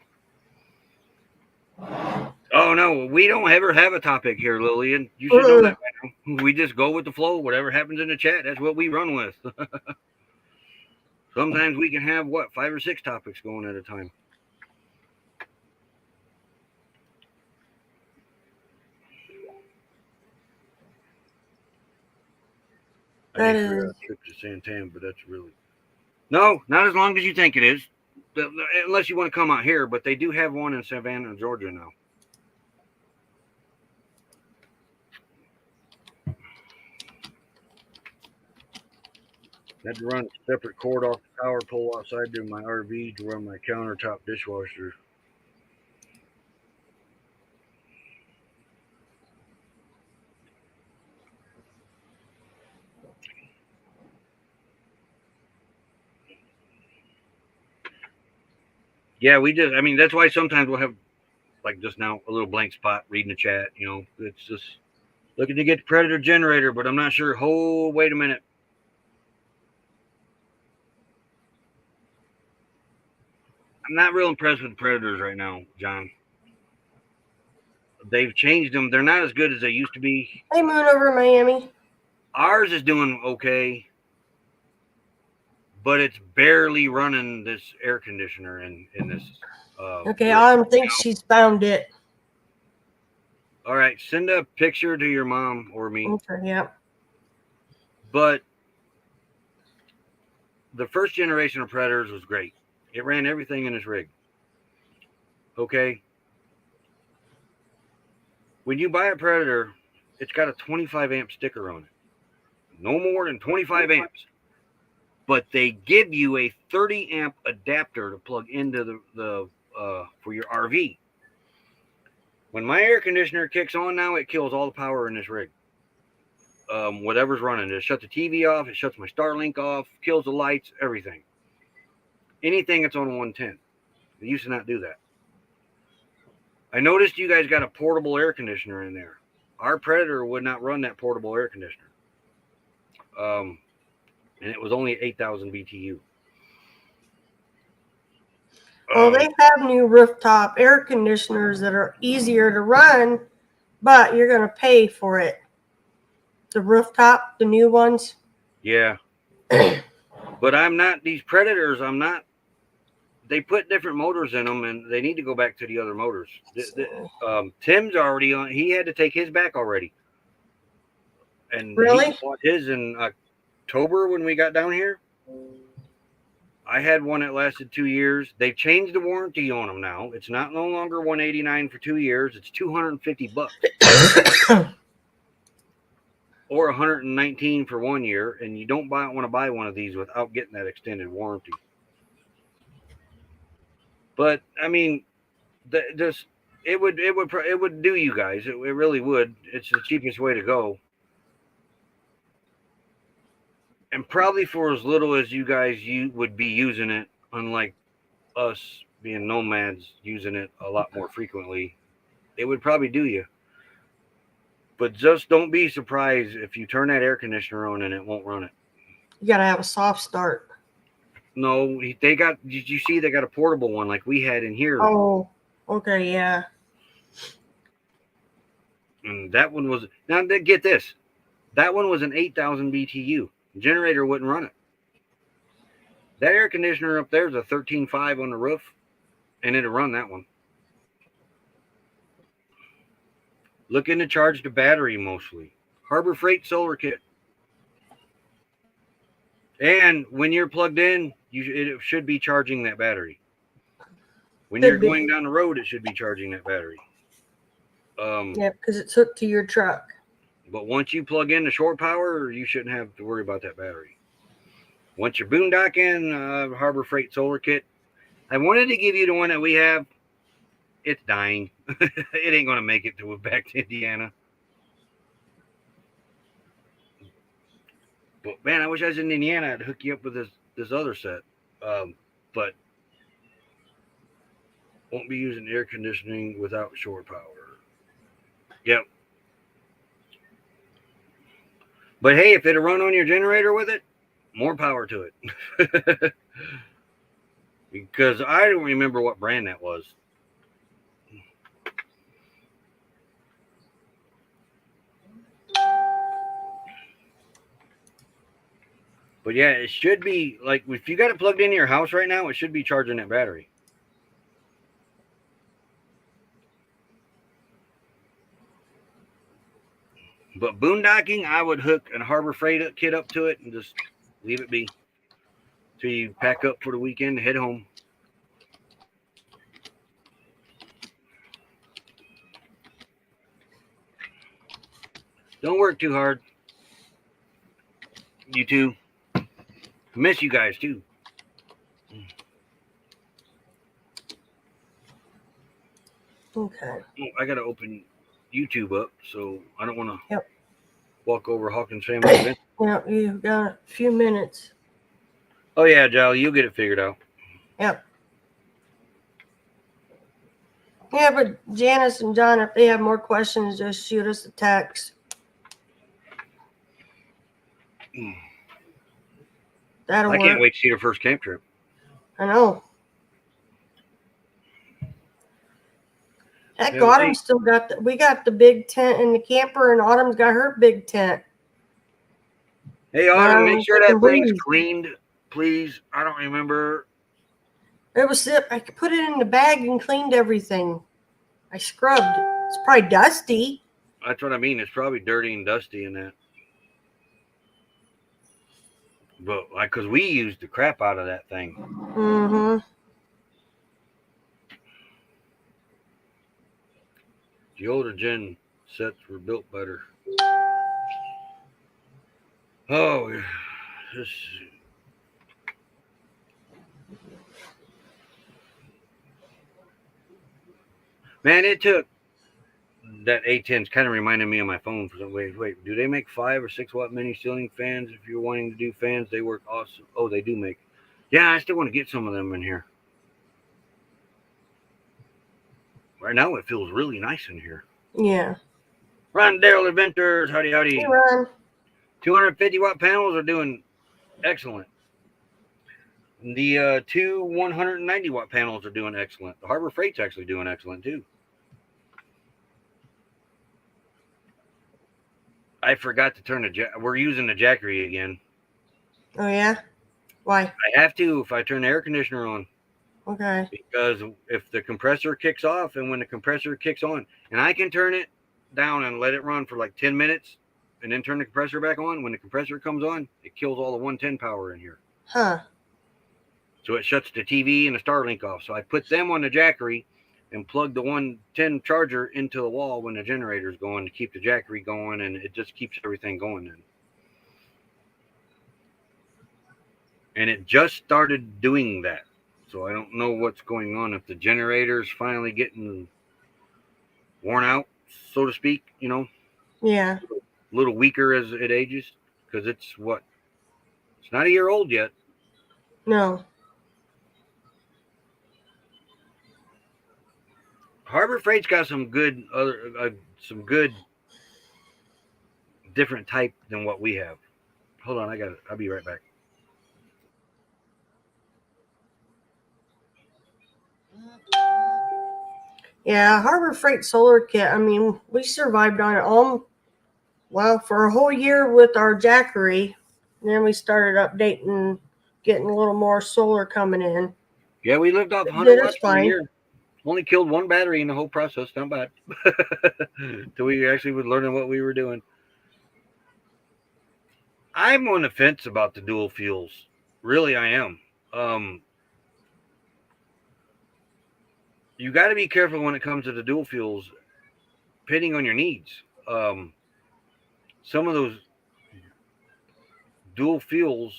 Oh no, we don't ever have a topic here, Lillian. You should know that by now. We just go with the flow. Whatever happens in the chat, that's what we run with. Sometimes we can have 5 or 6 topics going at a time. That is a trip to Santan, but that's really no, not as long as you think it is. Unless you want to come out here, but they do have one in Savannah, Georgia now. I had to run a separate cord off the power pole outside to my RV to run my countertop dishwasher. Yeah, that's why sometimes we'll have, like just now, a little blank spot reading the chat. It's just looking to get the Predator generator, but I'm not sure. Oh, wait a minute. I'm not real impressed with the Predators right now, John. They've changed them. They're not as good as they used to be. Hey, Moon over in Miami. Ours is doing okay, but it's barely running this air conditioner in this. Okay, I don't think she's found it. All right, send a picture to your mom or me. Okay, yeah. But the first generation of Predators was great. It ran everything in this rig. Okay. When you buy a Predator, it's got a 25 amp sticker on it. No more than 25 amps. But they give you a 30 amp adapter to plug into the for your RV. When my air conditioner kicks on now, it kills all the power in this rig. Whatever's running, it shuts the TV off, it shuts my Starlink off, kills the lights, everything. Anything that's on 110. It used to not do that. I noticed you guys got a portable air conditioner in there. Our Predator would not run that portable air conditioner. And it was only 8,000 BTU. Well, they have new rooftop air conditioners that are easier to run, but you're going to pay for it. The rooftop, the new ones. Yeah. But I'm not, these Predators, they put different motors in them, and they need to go back to the other motors. Tim's already on, he had to take his back already. And really? He bought his in October when we got down here. I had one that lasted 2 years. They've changed the warranty on them now. It's no longer $189 for 2 years. It's $250 or $119 for 1 year. And you don't want to buy one of these without getting that extended warranty. But I mean, it would do you guys. It really would. It's the cheapest way to go. And probably for as little as you guys would be using it, unlike us being nomads using it a lot more frequently, it would probably do you. But just don't be surprised if you turn that air conditioner on and it won't run it. You got to have a soft start. No, did you see they got a portable one like we had in here? Oh, okay, yeah. And that one was, now get this, that one was an 8,000 BTU. The generator wouldn't run it. That air conditioner up there is a 13.5 on the roof, and it'll run that one. Looking to charge the battery mostly. Harbor Freight solar kit. And when you're plugged in, it should be charging that battery. When you're going down the road, it should be charging that battery. Yeah, because it's hooked to your truck. But once you plug in the shore power, you shouldn't have to worry about that battery. Once you're boondocking, Harbor Freight solar kit. I wanted to give you the one that we have. It's dying. It ain't going to make it back to Indiana. But man, I wish I was in Indiana. I'd hook you up with this other set. But won't be using air conditioning without shore power. Yep. But hey, if it'll run on your generator with it, more power to it. Because I don't remember what brand that was. But yeah, it should be like if you got it plugged into your house right now, it should be charging that battery. But boondocking, I would hook a Harbor Freight kit up to it and just leave it be till you pack up for the weekend and head home. Don't work too hard. You too. I miss you guys too. Okay. Oh, I got to open YouTube up, so I don't want to Yep. walk over Hawkins family event. Yeah, you've got a few minutes. Oh yeah, Jolly, you'll get it figured out. Yep. Yeah, but Janice and John, if they have more questions, just shoot us a text. That'll I work. can't wait to see the first camp trip. I know. Heck, Yeah, Autumn still got we got the big tent in the camper, and Autumn's got her big tent. Hey, Autumn, make sure that thing's breathe. cleaned, please. I don't remember. It was I put it in the bag and cleaned everything. I scrubbed. It's probably dusty. That's what I mean. It's probably dirty and dusty in that. But like, cause we used the crap out of that thing. Mm-hmm. The older gen sets were built better. Oh, this. Man, it took that A10's kind of reminded me of my phone for some way. Wait, do they make 5 or 6 watt mini ceiling fans? If you're wanting to do fans, they work awesome. Oh, they do make. Yeah, I still want to get some of them in here. Right now, it feels really nice in here. Yeah. Rondale Adventures, howdy, howdy. Hey, Ron. 250 watt panels are doing excellent. The 2 190 watt panels are doing excellent. The Harbor Freight's actually doing excellent too. I forgot to turn the we're using the Jackery again. Oh yeah? Why? I have to if I turn the air conditioner on. Okay. Because if the compressor kicks off and when the compressor kicks on, and I can turn it down and let it run for like 10 minutes and then turn the compressor back on. When the compressor comes on, it kills all the 110 power in here. Huh. So it shuts the TV and the Starlink off. So I put them on the Jackery and plug the 110 charger into the wall when the generator's going to keep the Jackery going, and it just keeps everything going then. And it just started doing that. So I don't know what's going on, if the generator's finally getting worn out, so to speak, you know. Yeah. A little weaker as it ages, because it's not a year old yet. No. Harbor Freight's got some good different type than what we have. Hold on, I'll be right back. Yeah, Harbor Freight solar kit. I mean, we survived on it for a whole year with our Jackery. Then we started updating, getting a little more solar coming in. Yeah, we lived off 100 Did us watts for a fine. year. Only killed one battery in the whole process. Not bad. Till we actually was learning what we were doing. I'm on the fence about the dual fuels. Really, I am. You got to be careful when it comes to the dual fuels, depending on your needs. Some of those dual fuels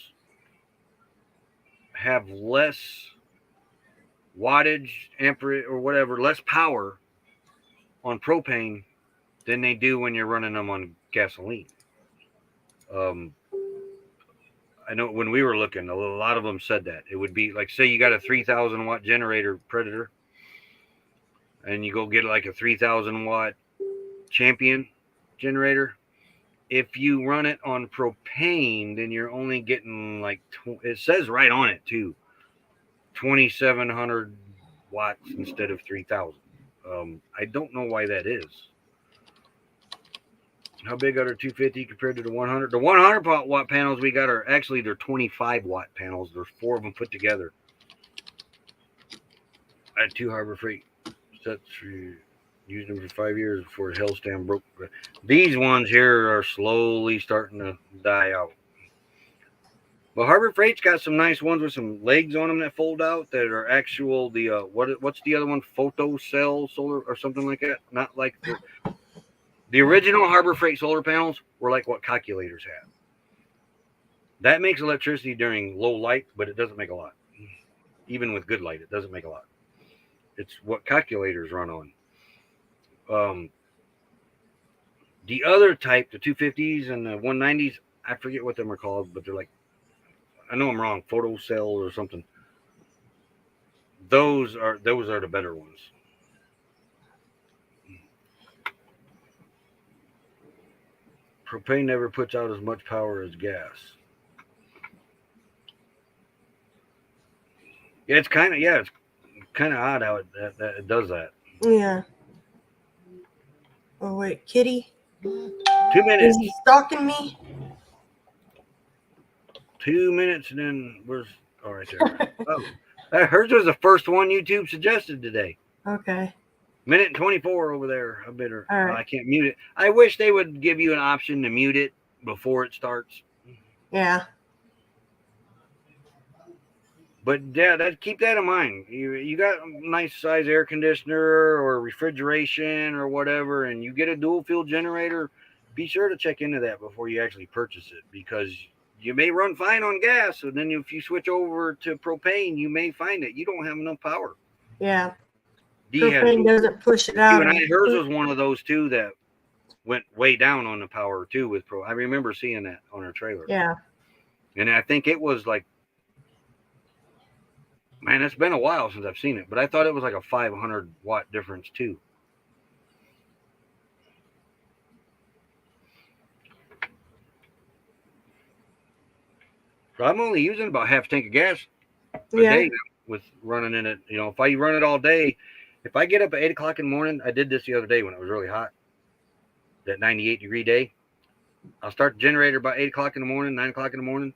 have less wattage, amperage, or whatever, less power on propane than they do when you're running them on gasoline. I know when we were looking, a lot of them said that it would be like, say you got a 3,000 watt generator Predator, and you go get like a 3,000 watt Champion generator. If you run it on propane, then you're only getting like it says right on it too, 2,700 watts instead of 3,000. I don't know why that is. How big are their 250 compared to the 100? The 100 watt panels we got are actually they're 25 watt panels. There's 4 of them put together. I had 2 Harbor Freight sets. Used them for 5 years before the Hellstam broke. These ones here are slowly starting to die out. But Harbor Freight's got some nice ones with some legs on them that fold out that are actual what's the other one? Photo cell solar or something like that. Not like the original Harbor Freight solar panels were like what calculators had. That makes electricity during low light, but it doesn't make a lot. Even with good light, it doesn't make a lot. It's what calculators run on. The other type, the 250s and the 190s, I forget what them are called, but they're like, I know I'm wrong, photo cell or something. Those are the better ones. Propane never puts out as much power as gas. Yeah, it's kind of odd how it does that. Yeah. Oh wait, Kitty. 2 minutes. Is he stalking me? 2 minutes, and then where's right there? Oh, hers was the first one YouTube suggested today. Okay. Minute and 24 over there. I better. All right. I can't mute it. I wish they would give you an option to mute it before it starts. Yeah. But yeah, keep that in mind. You got a nice size air conditioner or refrigeration or whatever, and you get a dual fuel generator, be sure to check into that before you actually purchase it, because you may run fine on gas, and then if you switch over to propane, you may find that you don't have enough power. Yeah. Propane doesn't push it out. Hers was one of those too that went way down on the power too with I remember seeing that on her trailer. Yeah. And I think it was like, man, it's been a while since I've seen it, but I thought it was like a 500 watt difference too. So I'm only using about half a tank of gas a day with running in it. You know, if I run it all day, if I get up at 8 o'clock in the morning, I did this the other day when it was really hot, that 98-degree day. I'll start the generator about 8 o'clock in the morning, 9 o'clock in the morning,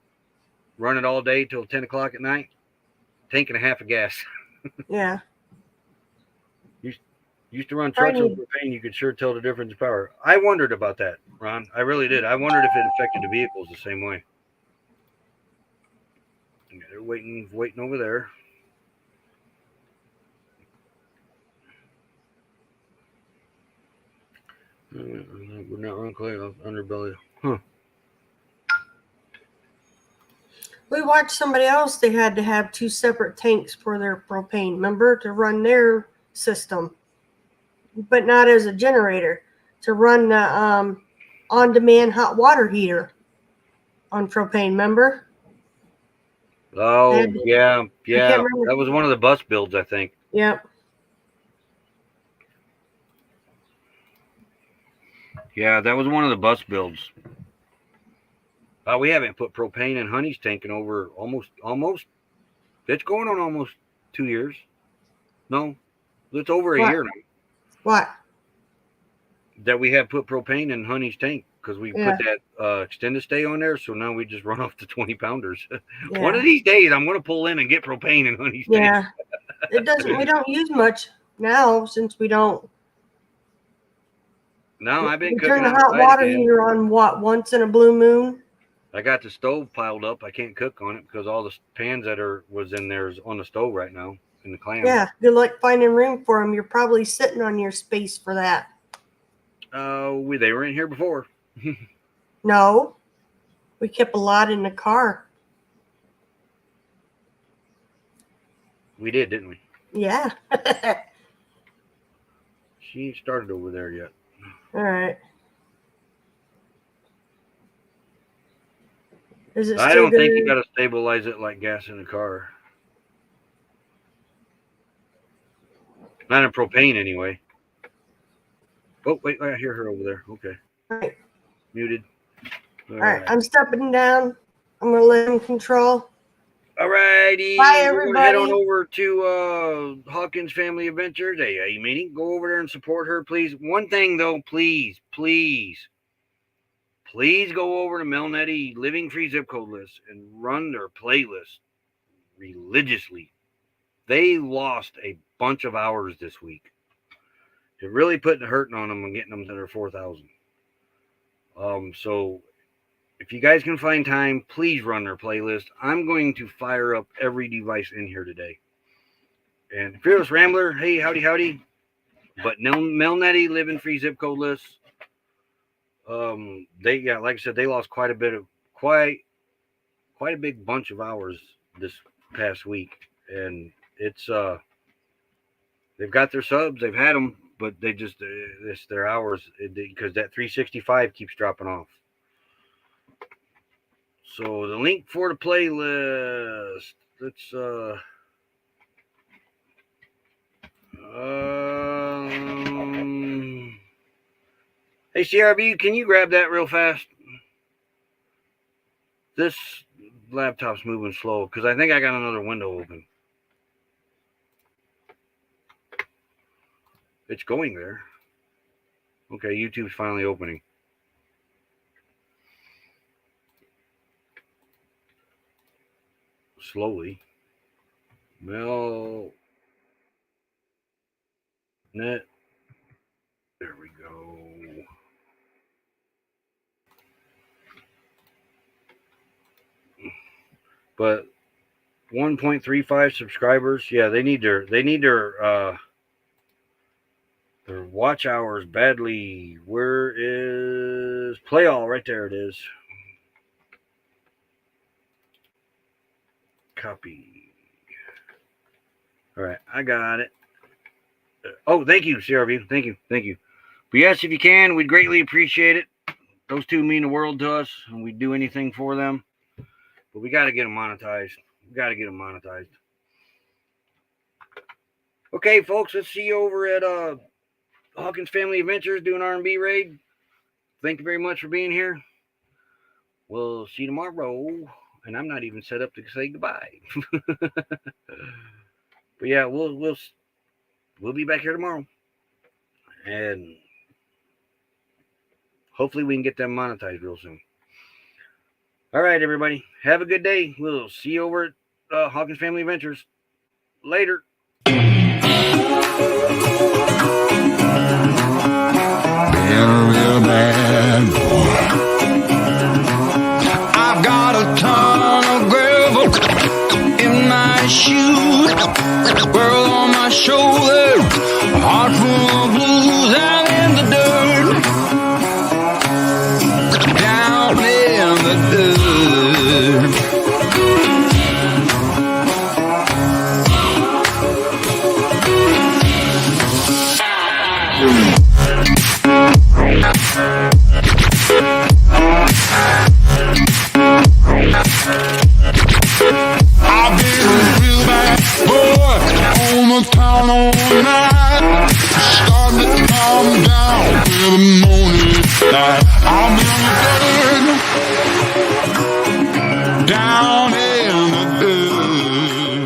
run it all day till 10 o'clock at night, tank and a half of gas. Yeah. Used to run trucks with propane, you could sure tell the difference in power. I wondered about that, Ron. I really did. I wondered if it affected the vehicles the same way. Yeah, they're waiting over there. Would not run clay off underbelly. Huh. We watched somebody else. They had to have 2 separate tanks for their propane, remember, to run their system, but not as a generator, to run the on-demand hot water heater on propane, remember? Oh, yeah. That was one of the bus builds, I think. Yep. Yeah, that was one of the bus builds. We haven't put propane in Honey's tank in over almost. It's going on almost 2 years. No, it's over a year now. What? That we have put propane in Honey's tank, because we Yeah. put that extended stay on there. So now we just run off the 20 pounders. Yeah. One of these days, I'm going to pull in and get propane in Honey State. Yeah. It doesn't. We don't use much now since we don't. No, I've been We cooking turn the hot outside water again. heater on once in a blue moon. I got the stove piled up. I can't cook on it because all the pans that was in there is on the stove right now in the clam. Yeah. Good luck finding room for them. You're probably sitting on your space for that. They were in here before. No. We kept a lot in the car. We did, didn't we? Yeah. She ain't started over there yet. All right. Is it I still don't think you good? got to stabilize it like gas in the car. Not in propane, anyway. Oh, wait, I hear her over there. Okay. All right. Muted. All right. I'm stepping down. I'm going to let him control. All righty. Bye, We're going to head on everybody. over to Hawkins Family Adventures, a meeting. Go over there and support her, please. One thing, though, please go over to Melnetti Living Free Zip Code List and run their playlist religiously. They lost a bunch of hours this week. It really put the hurting on them and getting them to their 4,000. So if you guys can find time, please run their playlist. I'm going to fire up every device in here today. And Fearless Rambler, hey, howdy. But Melnetti Living Free Zip Code List. Like I said, they lost quite a big bunch of hours this past week, and it's they've got their subs, they've had them, but they just it's their hours because that 365 keeps dropping off. So the link for the playlist, let's hey, CRB, can you grab that real fast? This laptop's moving slow because I think I got another window open. It's going there. Okay, YouTube's finally opening. Slowly. Net. There we go. But 1.35 subscribers. Yeah, they need their watch hours badly. Where is Play All? Right there it is. Copy. All right, I got it. Oh, thank you, CRV. Thank you. But yes, if you can, we'd greatly appreciate it. Those two mean the world to us, and we'd do anything for them. But we got to get them monetized. Okay, folks, let's see you over at Hawkins Family Adventures doing R&B raid. Thank you very much for being here. We'll see you tomorrow. And I'm not even set up to say goodbye. But yeah, we'll be back here tomorrow. And hopefully we can get them monetized real soon. All right, everybody. Have a good day. We'll see you over at Hawkins Family Adventures. Later. Real bad boy. I've got a ton of gravel in my shoes, world on my shoulder, a heart full of blues out in the dirt, down in the dirt. I've been a real bad boy on the town all night, starting to calm down in the morning light.